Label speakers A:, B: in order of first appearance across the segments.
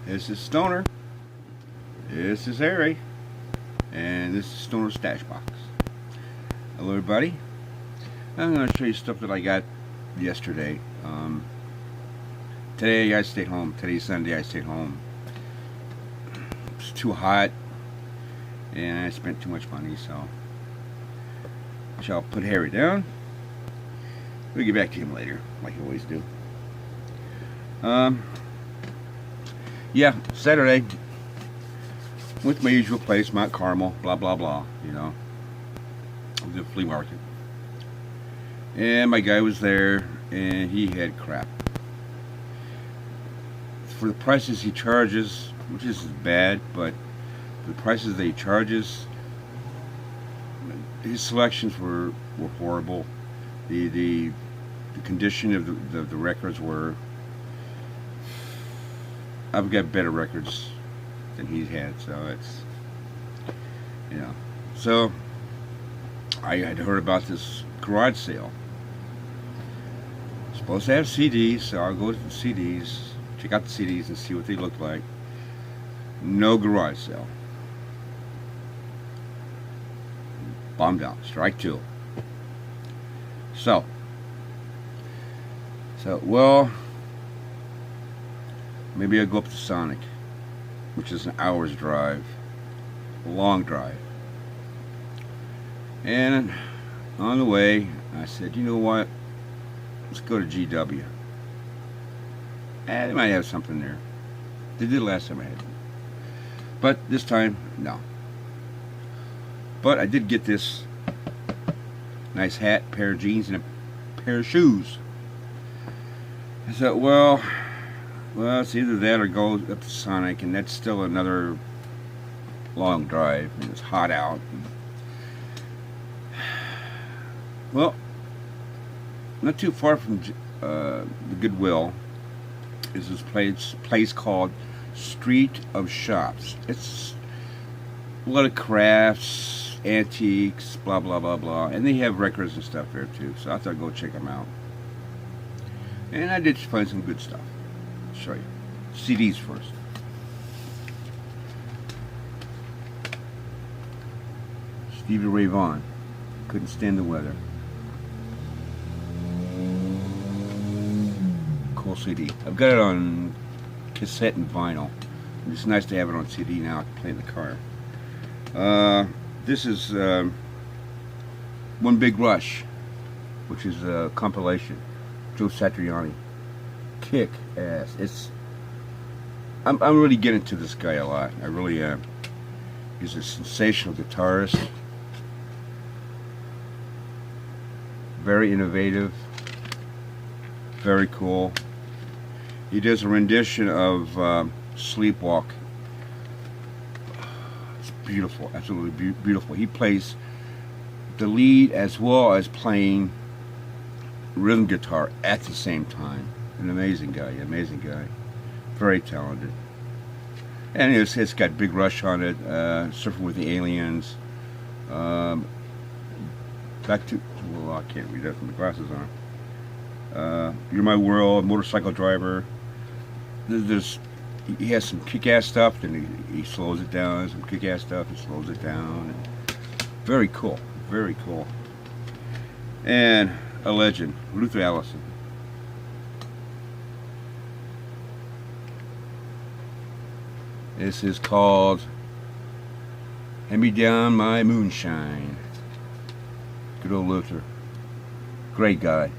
A: This is Stoner. This is Harry. And this is Stoner Stash Box. Hello everybody. I'm going to show you stuff that I got yesterday. Today I stayed home. Today's Sunday, I stayed home. It's too hot and I spent too much money, so I shall put Harry down. We'll get back to him later, like I always do. Yeah, Saturday, went to my usual place, Mount Carmel, blah blah blah, you know, the flea market. And my guy was there, and he had crap. For the prices he charges, which isn't bad, but the prices that he charges, his selections were horrible. The condition of the records were. I've got better records than he's had, so it's, you know. So I had heard about this garage sale. Supposed to have CDs, so I'll go to the CDs, check out the CDs and see what they look like. No garage sale. Bombed out. Strike two. So well, maybe I'll go up to Sonic, which is an hour's drive, a long drive. And on the way, I said, you know what? Let's go to GW. They might have something there. They did last time I had them. But this time, no. But I did get this nice hat, pair of jeans, and a pair of shoes. I thought, well, it's either that or go up to Sonic, and that's still another long drive, and it's hot out. Well, not too far from the Goodwill is this place called Street of Shops. It's a lot of crafts, antiques, blah blah blah blah, and they have records and stuff there too. So I thought I'd go check them out, and I did find some good stuff. I'll show you CDs first. Stevie Ray Vaughan, Couldn't Stand the Weather. Cool CD. I've got it on cassette and vinyl. It's nice to have it on CD now. I can play in the car. This is One Big Rush, which is a compilation. Joe Satriani. Kick ass. I'm really getting to this guy a lot. I really am. He's a sensational guitarist. Very innovative. Very cool. He does a rendition of Sleepwalk. It's beautiful, absolutely beautiful. He plays the lead as well as playing rhythm guitar at the same time. An amazing guy, very talented. And it's got Big Rush on it, Surfing with the Aliens. Back to, well, I can't read that from the glasses on. You're My World, Motorcycle Driver. He has some kick-ass stuff, then he slows it down. Some kick-ass stuff, he slows it down. Very cool, very cool. And a legend, Luther Allison. This is called Hand Me Down My Moonshine. Good old Luther. Great guy.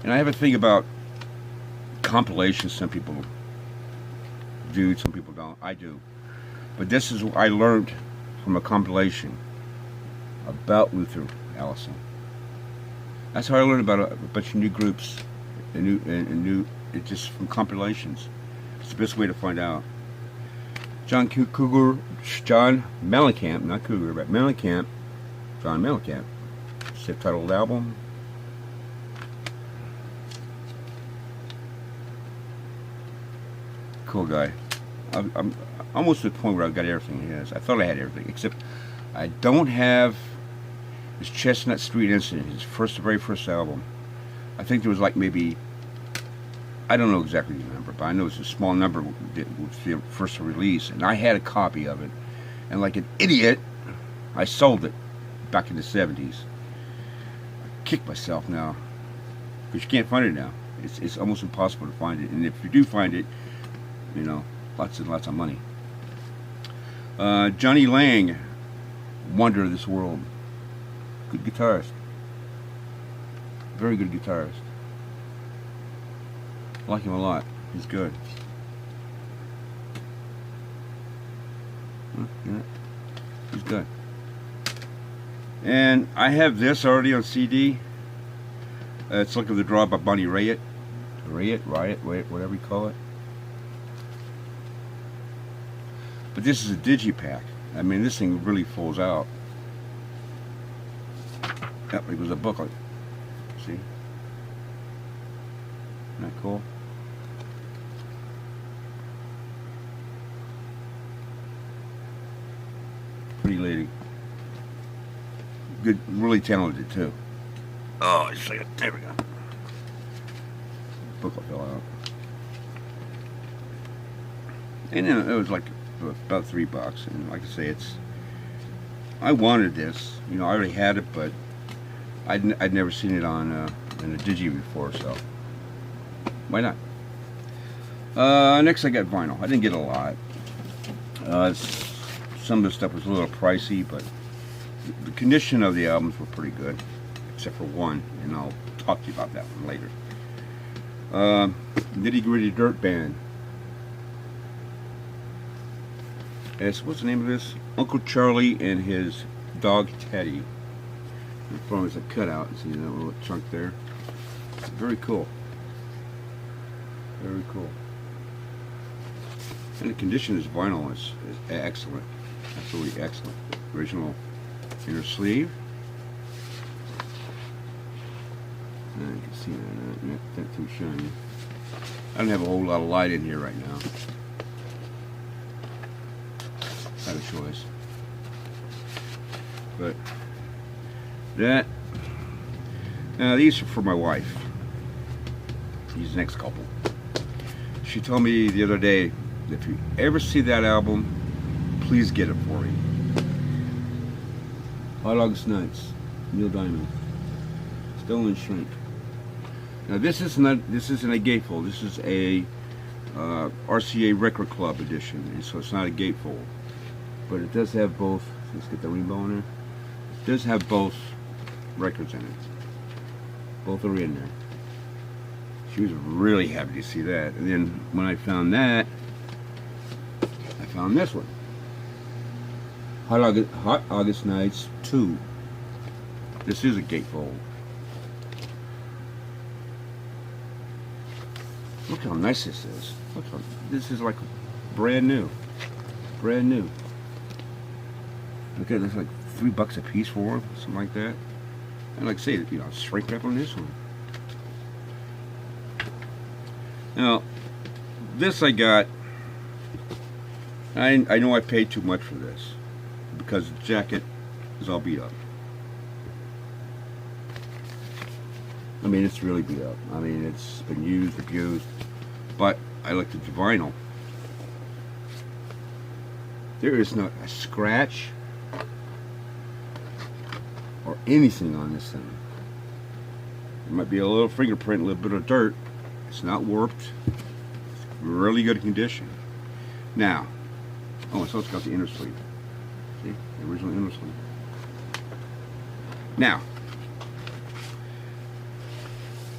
A: And I have a thing about compilations. Some people do, some people don't. I do. But this is what I learned from a compilation about Luther Allison. That's how I learned about a bunch of new groups and it's just from compilations. It's the best way to find out. John Mellencamp, not Cougar, but Mellencamp, John Mellencamp, self-titled album. Cool guy. I'm almost to the point where I've got everything he has. I thought I had everything, except I don't have his Chestnut Street Incident, his very first album. I think there was like maybe I don't know exactly the number, but I know it's a small number that was the first release, and I had a copy of it, and like an idiot, I sold it back in the 70s. I kick myself now, because you can't find it now. It's almost impossible to find it, and if you do find it, you know, lots and lots of money. Johnny Lang, wonder of this world. Good guitarist. Very good guitarist. I like him a lot. He's good. Yeah, he's good. And I have this already on CD. It's Luck of the Draw by Bonnie Raitt, whatever you call it. But this is a digipack. I mean, this thing really folds out. Yep, it was a booklet. See? Isn't that cool? Pretty lady. Good, really talented too. Oh, it's like there we go. Booklet fell out. And then it was like about $3, and like I say, I wanted this. You know, I already had it, but I'd never seen it on in a digi before, so why not? Next, I got vinyl. I didn't get a lot. Some of the stuff was a little pricey, but the condition of the albums were pretty good, except for one, and I'll talk to you about that one later. Nitty Gritty Dirt Band. What's the name of this? Uncle Charlie and his dog Teddy. The front is a cutout. See that little chunk there? Very cool. Very cool. And the condition of this vinyl is excellent. Absolutely excellent. Original inner sleeve. And you can see that. Not that too shiny. I don't have a whole lot of light in here right now. Had a choice. But that, these are for my wife. These next couple. She told me the other day, if you ever see that album, please get it for me. Hot August Nights, Neil Diamond, Stolen Shrink. Now this isn't a gatefold. This is a RCA Record Club edition, and so it's not a gatefold. But it does have both. Let's get the rainbow in there. It does have both records in it. Both are in there. She was really happy to see that. And then when I found that, I found this one. Hot August Nights 2. This is a gatefold. Look how nice this is. Look how, this is like brand new. Brand new. Okay, that's like $3 a piece for them, something like that. And like I say, you know, shrink wrap on this one. Now, this I got. I know I paid too much for this because the jacket is all beat up. I mean, it's really beat up. I mean, it's been used, abused. But I looked at the vinyl. There is not a scratch or anything on this thing. There might be a little fingerprint, a little bit of dirt. It's not warped. It's really good condition. Now, oh, it's also got the inner sleeve. See, the original inner sleeve. Now,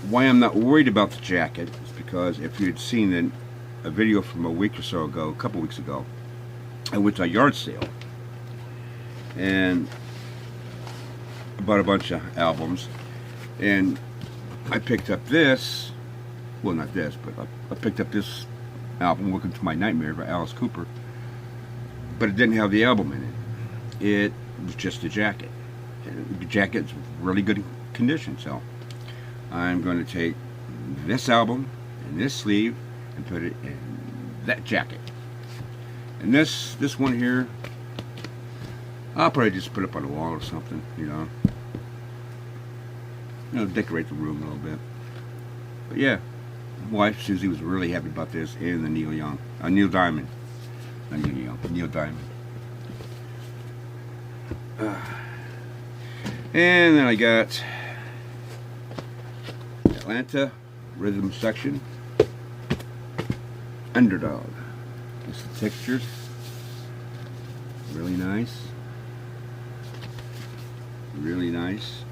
A: why I'm not worried about the jacket is because if you had seen a video from a week or so ago, a couple weeks ago, I went to a yard sale and I bought a bunch of albums, and I picked up this, well, not this, but I picked up this album, Welcome to My Nightmare by Alice Cooper, but it didn't have the album in it. It was just a jacket. And the jacket's really good condition, so I'm going to take this album and this sleeve and put it in that jacket. And this one here, I'll probably just put it up on the wall or something, you know. Decorate the room a little bit. But yeah, wife Susie was really happy about this, and the Neil Young, Neil Diamond, not Neil Young, Neil Diamond. And then I got Atlanta Rhythm Section, Underdog. Just the textures, really nice, really nice.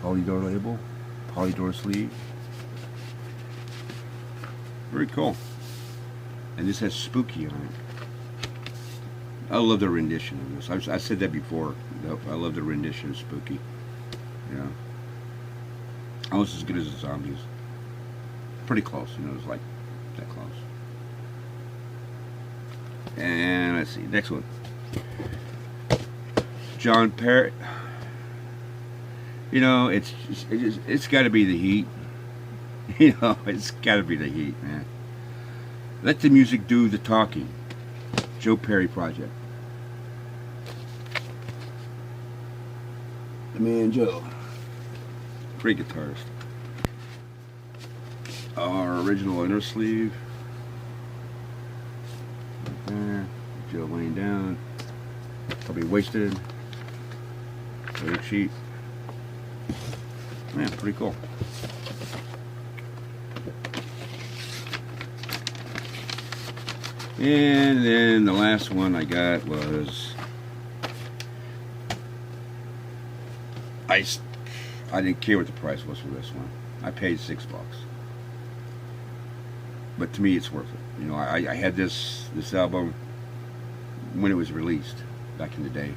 A: Polydor label, polydor sleeve, very cool. And this has Spooky on it. I love the rendition of this. I said that before. I love the rendition of Spooky. Yeah. Almost as good as the Zombies. Pretty close, you know, it's like that close. And let's see, next one. John Parrott. You know, it's got to be the heat. You know, it's got to be the heat, man. Let the music do the talking. Joe Perry Project. The man Joe. Great guitarist. Our original inner sleeve. Right there. Joe laying down. Probably wasted. Very cheap. Man, pretty cool. And then the last one I got was I didn't care what the price was for this one. I paid $6. But to me it's worth it. You know, I had this album when it was released back in the day.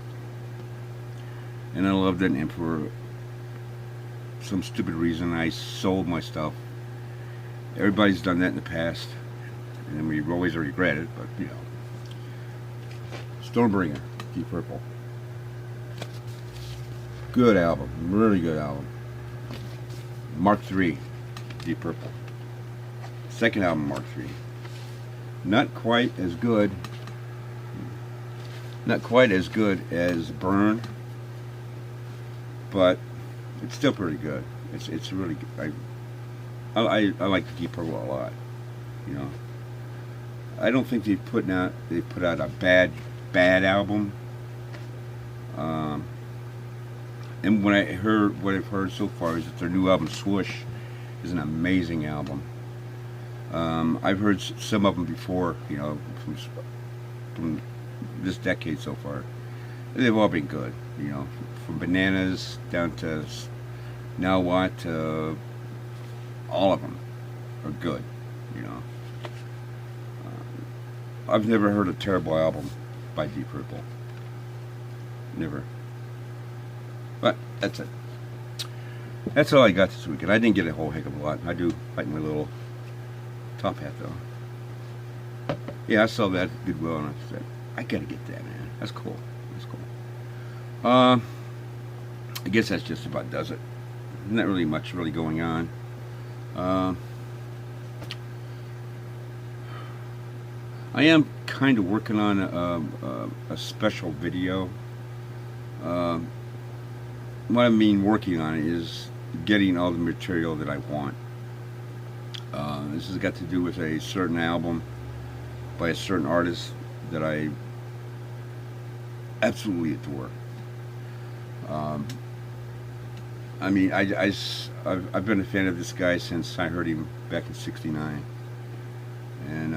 A: And I loved it, and for some stupid reason I sold my stuff. Everybody's done that in the past. And we always regret it, but you know. Stormbringer, Deep Purple. Good album, really good album. Mark III, Deep Purple. Second album, Mark III. Not quite as good. Not quite as good as Burn, but it's still pretty good. It's really good. I like the Deep Purple a lot. You know. I don't think they put out a bad album. And what I've heard so far is that their new album Swoosh is an amazing album. I've heard some of them before, you know, from this decade so far. They've all been good, you know, from Bananas down to Now What. All of them are good, you know. I've never heard a terrible album by Deep Purple. Never. But that's it. That's all I got this weekend. I didn't get a whole heck of a lot. I do like my little top hat though. Yeah, I saw that at Goodwill and I said, I gotta get that, man. That's cool. That's cool. I guess that's just about does it. Not really much really going on. I am kind of working on a special video. What I mean working on it is getting all the material that I want. This has got to do with a certain album by a certain artist that I absolutely adore. I mean, I've been a fan of this guy since I heard him back in '69, and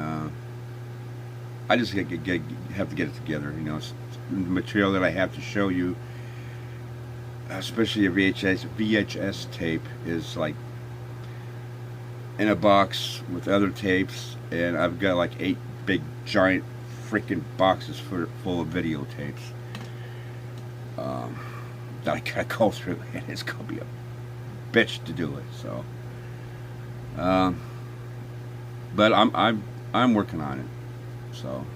A: I just have to get it together. You know, it's the material that I have to show you, especially a VHS tape, is like in a box with other tapes, and I've got like 8 big giant freaking boxes full of videotapes that I gotta go through, and it's gonna be a bitch to do it. So, but I'm working on it. So,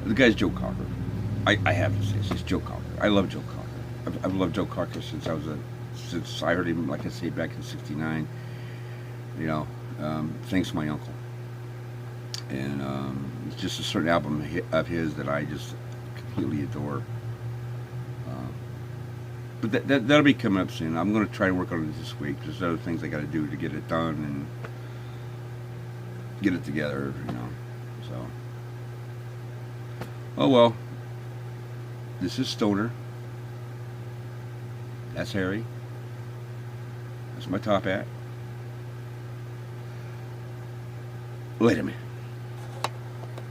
A: the guy's Joe Cocker. I have to say this. It's Joe Cocker. I love Joe Cocker. I've loved Joe Cocker since I heard him, like I say, back in '69. You know, thanks to my uncle. And it's just a certain album of his that I just completely adore. But that'll be coming up soon. I'm going to try to work on it this week. There's other things I got to do to get it done and get it together, you know. So, oh well. This is Stoner. That's Harry. That's my top hat. Wait a minute.